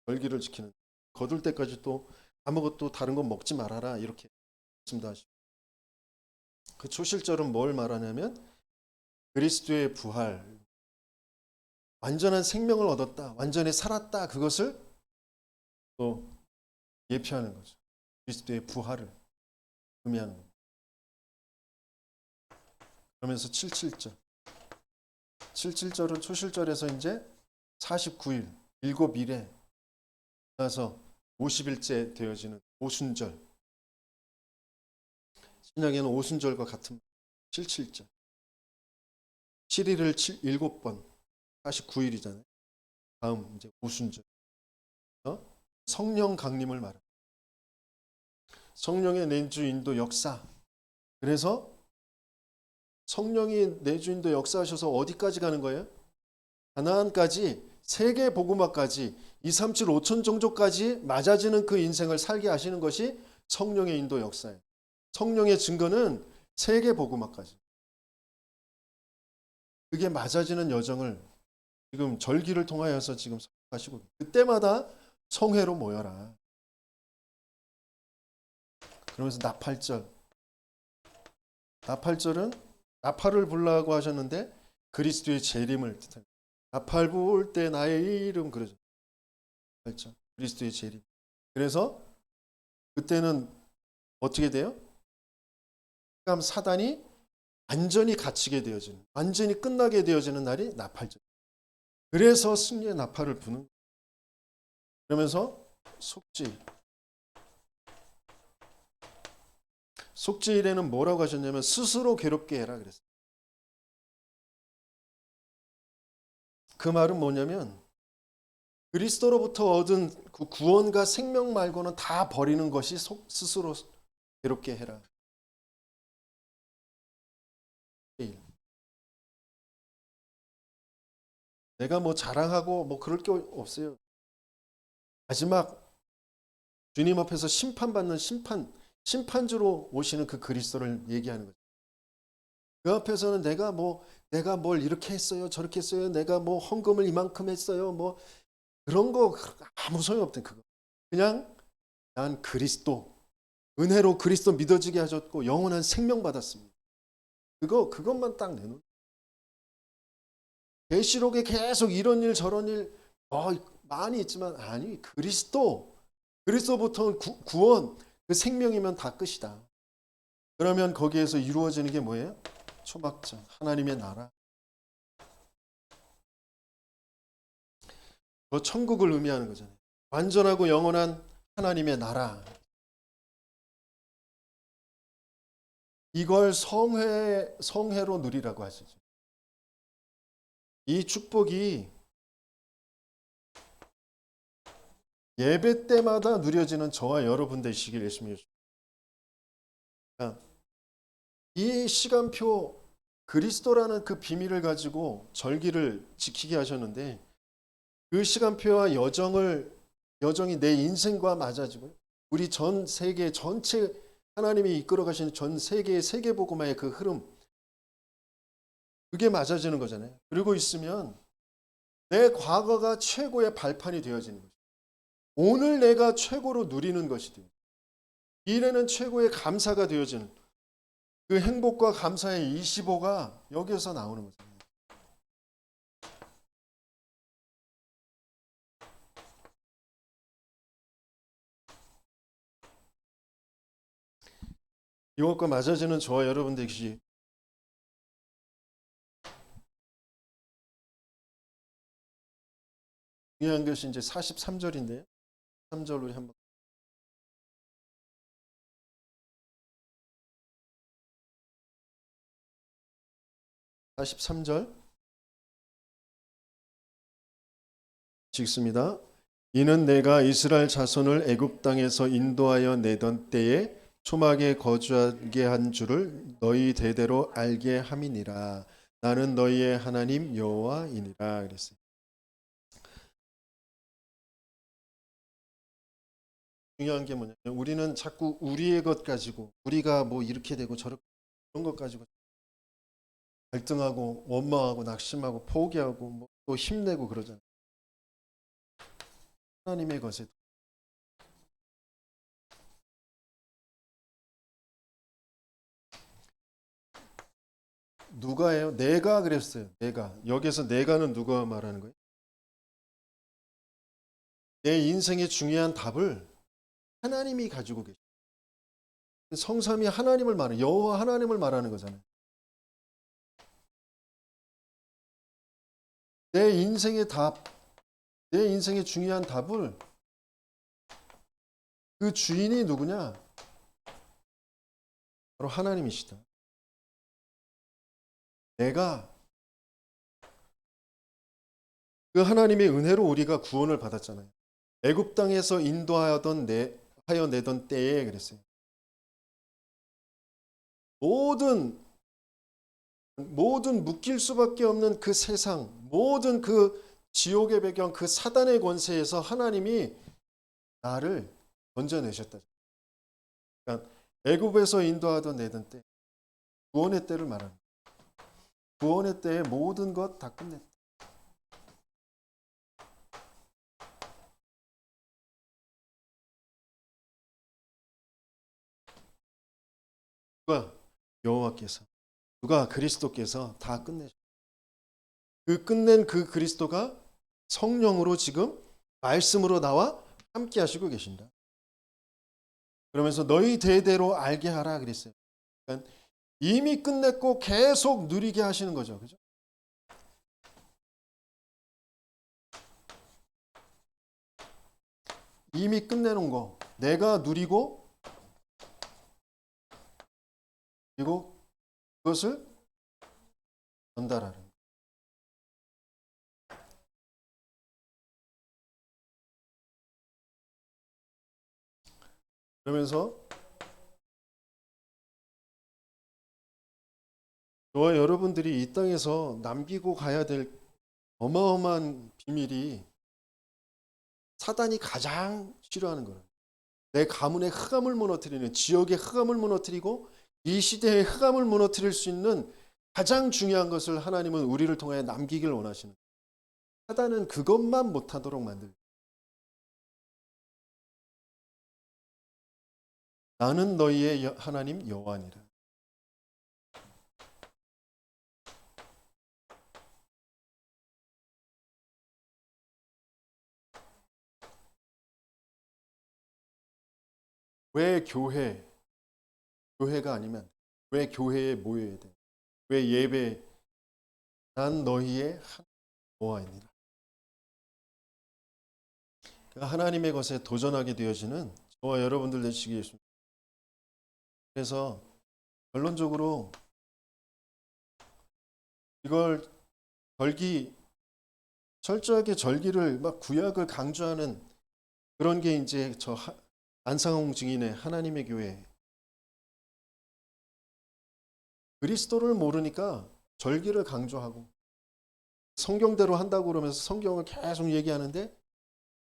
[SPEAKER 2] 절기를 지키는. 거둘 때까지 또 아무것도 다른 건 먹지 말아라 이렇게 말씀하시고. 그 초실절은 뭘 말하냐면 그리스도의 부활, 완전한 생명을 얻었다, 완전히 살았다 그것을 또 예표하는 거죠. 그리스도의 부활을 의미하는 거죠. 그러면서 77절. 77절은 초실절에서 이제 49일, 7일에 나서 50일째 되어지는 오순절. 신약에는 오순절과 같은 77절. 7일을 7번, 49일이잖아요. 다음 이제 오순절. 성령 강림을 말합니다. 성령의 내주 인도 역사. 그래서 성령이 내주 인도 역사하셔서 어디까지 가는 거예요? 가나안까지, 세계 복음화까지, 2, 3, 7, 5천 종족까지 맞아지는 그 인생을 살게 하시는 것이 성령의 인도 역사예요. 성령의 증거는 세계 복음화까지. 그게 맞아지는 여정을 지금 절기를 통하여서 지금 하시고 그때마다 성회로 모여라. 그러면서 나팔절. 나팔절은 나팔을 불라고 하셨는데 그리스도의 재림을 뜻합니다. 나팔 부을 때 나의 이름 그러죠. 나팔절. 그리스도의 재림. 그래서 그때는 어떻게 돼요? 흑암 사단이 완전히 갇히게 되어지는, 완전히 끝나게 되어지는 날이 나팔절. 그래서 승리의 나팔을 부는. 그러면서 속죄일. 속죄일에는 뭐라고 하셨냐면 스스로 괴롭게 해라 그랬어요. 그 말은 뭐냐면 그리스도로부터 얻은 그 구원과 생명 말고는 다 버리는 것이 스스로 괴롭게 해라. 내가 뭐 자랑하고 뭐 그럴 게 없어요. 마지막 주님 앞에서 심판받는 심판주로 오시는 그 그리스도를 얘기하는 거죠. 그 앞에서는 내가 뭘 이렇게 했어요, 저렇게 했어요, 내가 뭐 헌금을 이만큼 했어요, 뭐 그런 거 아무 소용 없던 그거. 그냥 난 그리스도 은혜로 그리스도 믿어지게 하셨고 영원한 생명 받았습니다. 그것만 딱 내놓는. 계시록에 계속 이런 일 저런 일 많이 있지만 아니 그리스도부터는 구원 그 생명이면 다 끝이다. 그러면 거기에서 이루어지는 게 뭐예요? 초막장 하나님의 나라. 그 천국을 의미하는 거잖아요. 완전하고 영원한 하나님의 나라. 이걸 성회로 누리라고 하시죠. 이 축복이 예배 때마다 누려지는 저와 여러분 되시길 예수님이 주십니다. 이 시간표 그리스도라는 그 비밀을 가지고 절기를 지키게 하셨는데 그 시간표와 여정이 내 인생과 맞아지고요. 우리 전 세계 전체 하나님이 이끌어 가시는 전 세계의 세계복음화의 그 흐름 그게 맞아지는 거잖아요. 그러고 있으면 내 과거가 최고의 발판이 되어지는 거죠. 오늘 내가 최고로 누리는 것이 돼요. 미래는 최고의 감사가 되어지는 그 행복과 감사의 25가 여기에서 나오는 거죠. 이것과 맞아지는 저와 여러분 되시 중요한 것이 이제 43절인데요. 3절 우리 한번 43절 읽습니다. 이는 내가 이스라엘 자손을 애굽 땅에서 인도하여 내던 때에 초막에 거주하게 한 줄을 너희 대대로 알게 함이니라. 나는 너희의 하나님 여호와이니라 그랬어요. 중요한 게 뭐냐면 우리는 자꾸 우리의 것 가지고 우리가 뭐 이렇게 되고 저렇게 그런 것 가지고 갈등하고 원망하고 낙심하고 포기하고 뭐 또 힘내고 그러잖아요. 하나님의 것에 누가예요? 내가 그랬어요. 내가. 여기서 내가는 누가 말하는 거예요? 내 인생의 중요한 답을 하나님이 가지고 계셔. 성삼위 하나님을 말하는 여호와 하나님을 말하는 거잖아요. 내 인생의 답, 내 인생의 중요한 답을 그 주인이 누구냐? 바로 하나님이시다. 내가 그 하나님의 은혜로 우리가 구원을 받았잖아요. 애굽 땅에서 인도하여 내던 때에 그랬어요. 모든 묶일 수밖에 없는 그 세상, 모든 그 지옥의 배경, 그 사단의 권세에서 하나님이 나를 건져내셨다. 그러니까 애굽에서 인도하던 내던 때, 구원의 때를 말합니다. 구원의 때에 모든 것 다 끝냈다. 누가? 여호와께서, 누가? 그리스도께서 다 끝내셨다. 그 끝낸 그 그리스도가 성령으로 지금 말씀으로 나와 함께 하시고 계신다. 그러면서 너희 대대로 알게 하라 그랬어요. 그러니까 이미 끝냈고 계속 누리게 하시는 거죠. 그죠? 이미 끝내놓은 거 내가 누리고 그리고 그것을 전달하는. 그러면서 저와 여러분들이 이 땅에서 남기고 가야 될 어마어마한 비밀이 사단이 가장 싫어하는 거예요. 내 가문의 흑암을 무너뜨리는, 지역의 흑암을 무너뜨리고 이 시대의 흑암을 무너뜨릴 수 있는 가장 중요한 것을 하나님은 우리를 통해 남기길 원하시는 거예요. 사단은 그것만 못하도록 만들고 나는 너희의 하나님 여호와니라. 왜 교회가 아니면 왜 교회에 모여야 돼? 왜 예배? 난 너희의 여호와이니라. 하나님의 것에 도전하게 되어지는 저와 여러분들 되시기 위해서. 그래서 결론적으로 이걸 철저하게 절기를 막 구약을 강조하는 그런 게 이제 저 안상홍 증인의 하나님의 교회. 그리스도를 모르니까 절기를 강조하고 성경대로 한다고 그러면서 성경을 계속 얘기하는데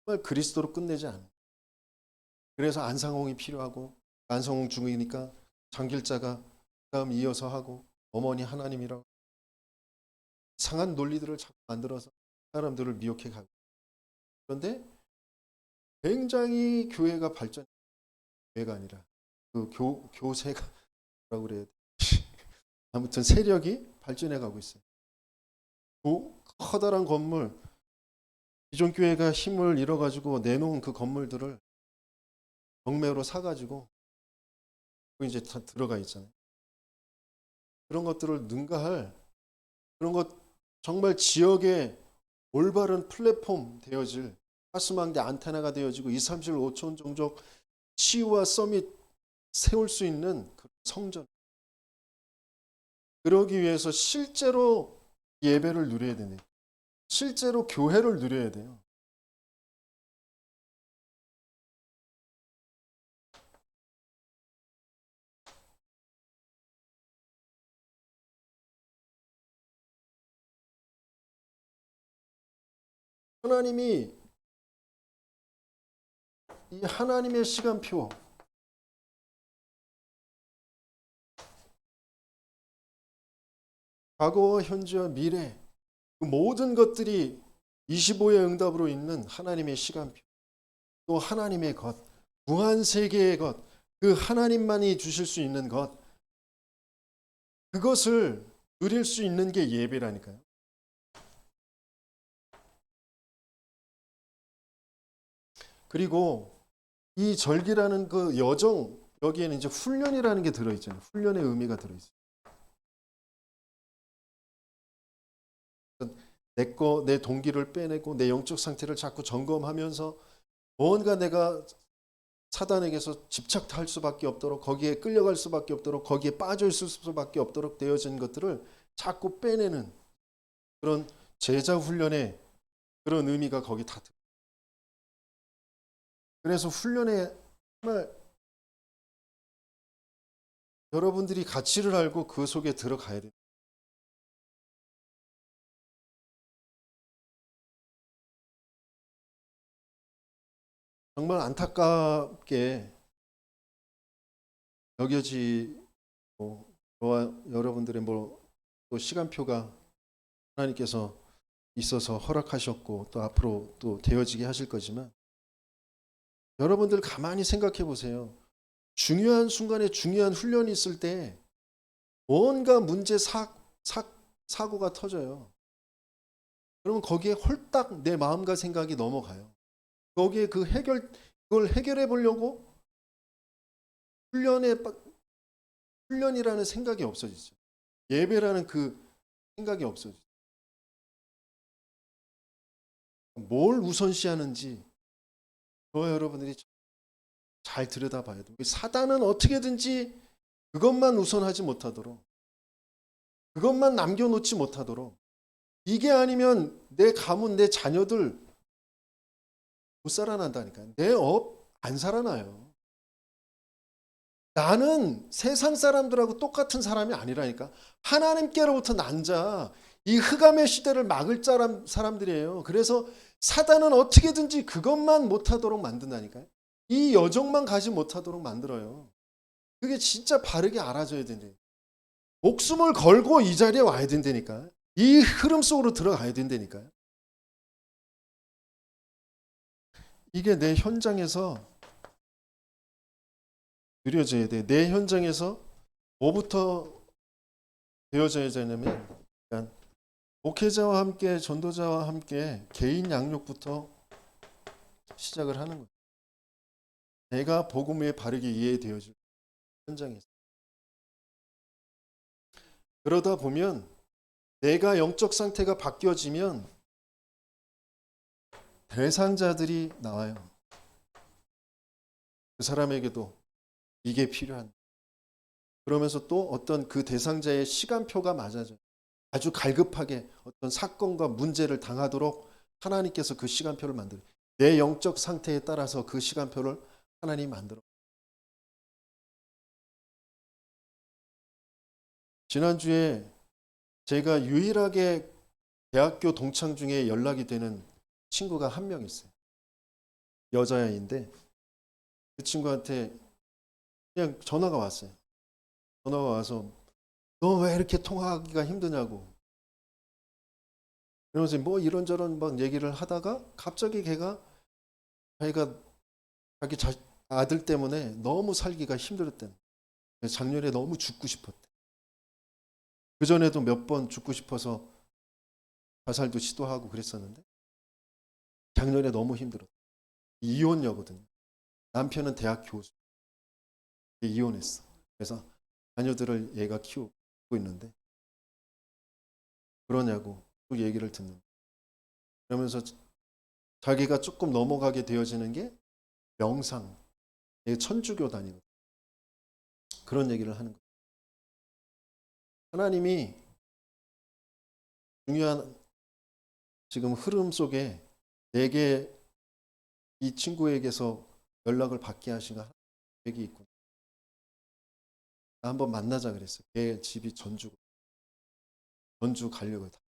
[SPEAKER 2] 정말 그리스도로 끝내지 않아요. 그래서 안상홍이 필요하고 안상홍 중이니까 장길자가 다음 이어서 하고 어머니 하나님이라고 상한 논리들을 자꾸 만들어서 사람들을 미혹해 가고. 그런데 굉장히 교회가 발전, 교회가 아니라 그 교세가 뭐라고 그래야 돼. 아무튼 세력이 발전해 가고 있어요. 커다란 건물, 기존 교회가 힘을 잃어가지고 내놓은 그 건물들을 경매로 사가지고 이제 다 들어가 있잖아요. 그런 것들을 능가할 그런 것 정말 지역에 올바른 플랫폼 되어질 가스망대 안테나가 되어지고 2, 3, 7, 5천 종족 치유와 서밋 세울 수 있는 그런 성전. 그러기 위해서 실제로 예배를 누려야 되네. 실제로 교회를 누려야 돼요. 하나님이 이 하나님의 시간표, 과거와 현재와 미래 그 모든 것들이 25의 응답으로 있는 하나님의 시간표, 또 하나님의 것, 무한 세계의 것, 그 하나님만이 주실 수 있는 것, 그것을 누릴 수 있는 게 예배라니까요. 그리고 이 절기라는 그 여정, 여기에는 이제 훈련이라는 게 들어있잖아요. 훈련의 의미가 들어있어요. 내 동기를 빼내고 내 영적 상태를 자꾸 점검하면서 뭔가 내가 사단에게서 집착할 수밖에 없도록, 거기에 끌려갈 수밖에 없도록, 거기에 빠져 있을 수밖에 없도록 되어진 것들을 자꾸 빼내는 그런 제자 훈련의 그런 의미가 거기 다 들어요. 그래서 훈련에 정말 여러분들이 가치를 알고 그 속에 들어가야 돼요. 정말 안타깝게 여겨지고 저와 여러분들의 또 시간표가 하나님께서 있어서 허락하셨고 또 앞으로 또 되어지게 하실 거지만 여러분들 가만히 생각해 보세요. 중요한 순간에 중요한 훈련이 있을 때 뭔가 문제 사고가 터져요. 그러면 거기에 홀딱 내 마음과 생각이 넘어가요. 거기에 그걸 해결해 보려고 훈련이라는 생각이 없어지죠. 예배라는 그 생각이 없어지죠. 뭘 우선시하는지 저와 여러분들이 잘 들여다봐야 돼요. 사단은 어떻게든지 그것만 우선하지 못하도록, 그것만 남겨놓지 못하도록, 이게 아니면 내 가문, 내 자녀들 못 살아난다니까요. 내 업 안 살아나요. 나는 세상 사람들하고 똑같은 사람이 아니라니까. 하나님께로부터 난 자, 이 흑암의 시대를 막을 사람들이에요. 그래서 사단은 어떻게든지 그것만 못하도록 만든다니까요. 이 여정만 가지 못하도록 만들어요. 그게 진짜 바르게 알아줘야 된대. 목숨을 걸고 이 자리에 와야 된다니까. 이 흐름 속으로 들어가야 된다니까요. 이게 내 현장에서 누려져야 돼. 내 현장에서 뭐부터 되어져야 되냐면 그러니까 목회자와 함께 전도자와 함께 개인 양육부터 시작을 하는 거예요. 내가 복음에 바르게 이해되어질 현장에 있어요. 그러다 보면 내가 영적 상태가 바뀌어지면 대상자들이 나와요. 그 사람에게도 이게 필요한. 그러면서 또 어떤 그 대상자의 시간표가 맞아져요. 아주 갈급하게 어떤 사건과 문제를 당하도록 하나님께서 그 시간표를 만들어요. 내 영적 상태에 따라서 그 시간표를 하나님이 만들어. 지난주에 제가 유일하게 대학교 동창 중에 연락이 되는 친구가 한 명 있어요. 여자애인데 그 친구한테 그냥 전화가 왔어요. 전화가 와서 너 왜 이렇게 통화하기가 힘드냐고. 그러면서 뭐 이런저런 막 얘기를 하다가 갑자기 자기가 자기 아들 때문에 너무 살기가 힘들었대. 작년에 너무 죽고 싶었대. 그 전에도 몇 번 죽고 싶어서 자살도 시도하고 그랬었는데 작년에 너무 힘들었대. 이혼녀거든요. 남편은 대학 교수. 이혼했어. 그래서 자녀들을 얘가 키우고 있는데 그러냐고 그 얘기를 듣는. 그러면서 자기가 조금 넘어가게 되어지는 게 명상, 천주교 다니거든. 그런 얘기를 하는 거예요. 하나님이 중요한 지금 흐름 속에 내게 이 친구에게서 연락을 받게 하신 계획이 있고 나 한번 만나자 그랬어요. 걔 집이 전주 가려고 했다.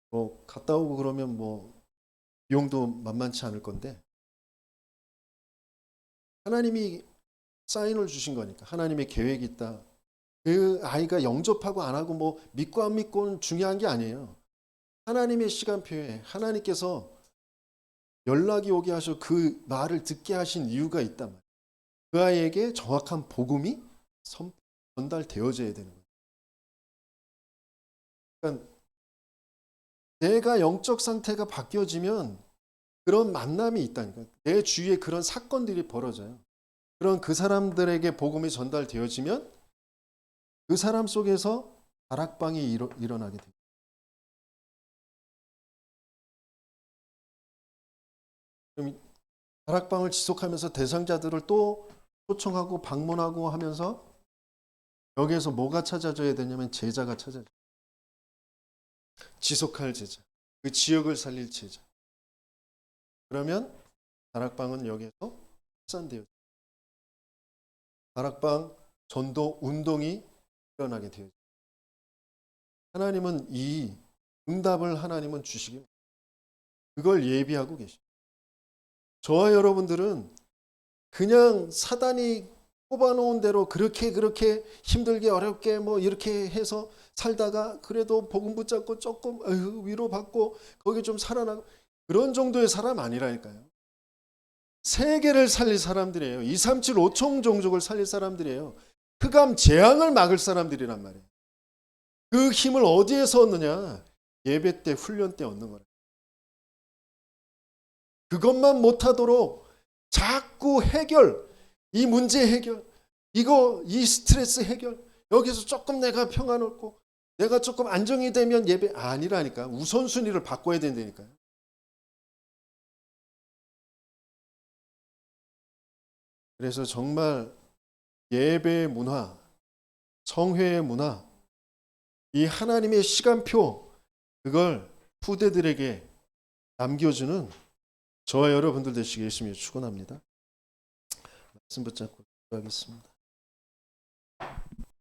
[SPEAKER 2] 뭐 갔다 오고 그러면 뭐 비용도 만만치 않을 건데 하나님이 사인을 주신 거니까 하나님의 계획이 있다. 그 아이가 영접하고 안 하고 뭐 믿고 안 믿고는 중요한 게 아니에요. 하나님의 시간표에 하나님께서 연락이 오게 하셔 그 말을 듣게 하신 이유가 있단 말이에요. 그 아이에게 정확한 복음이 전달되어져야 되는 거예요. 그러니까 내가 영적 상태가 바뀌어지면 그런 만남이 있다니까. 내 주위에 그런 사건들이 벌어져요. 그런 그 사람들에게 복음이 전달되어지면 그 사람 속에서 다락방이 일어나게 돼요. 그럼 다락방을 지속하면서 대상자들을 또 초청하고 방문하고 하면서 여기에서 뭐가 찾아져야 되냐면 제자가 찾아져요. 지속할 제자. 그 지역을 살릴 제자. 그러면 다락방은 여기에서 확산돼요. 다락방 전도 운동이 일어나게 돼요. 하나님은 이 응답을 하나님은 주시기 그걸 예비하고 계십니다. 저와 여러분들은 그냥 사단이 뽑아놓은 대로 그렇게 힘들게 어렵게 뭐 이렇게 해서 살다가 그래도 복음 붙잡고 조금 위로받고 거기 좀 살아나고 그런 정도의 사람 아니라니까요. 세계를 살릴 사람들이에요. 2, 3, 7, 5총 종족을 살릴 사람들이에요. 흑암 재앙을 막을 사람들이란 말이에요. 그 힘을 어디에서 얻느냐? 예배 때 훈련 때 얻는 거라. 그것만 못하도록 자꾸 이 문제 해결, 이 스트레스 해결, 여기서 조금 내가 평안 얻고 내가 조금 안정이 되면 예배 아니라니까. 우선순위를 바꿔야 된다니까요. 그래서 정말 예배의 문화, 성회의 문화, 이 하나님의 시간표 그걸 후대들에게 남겨주는 저와 여러분들 되시길 예수님이 축원합니다. 말씀 붙잡고 기도하겠습니다.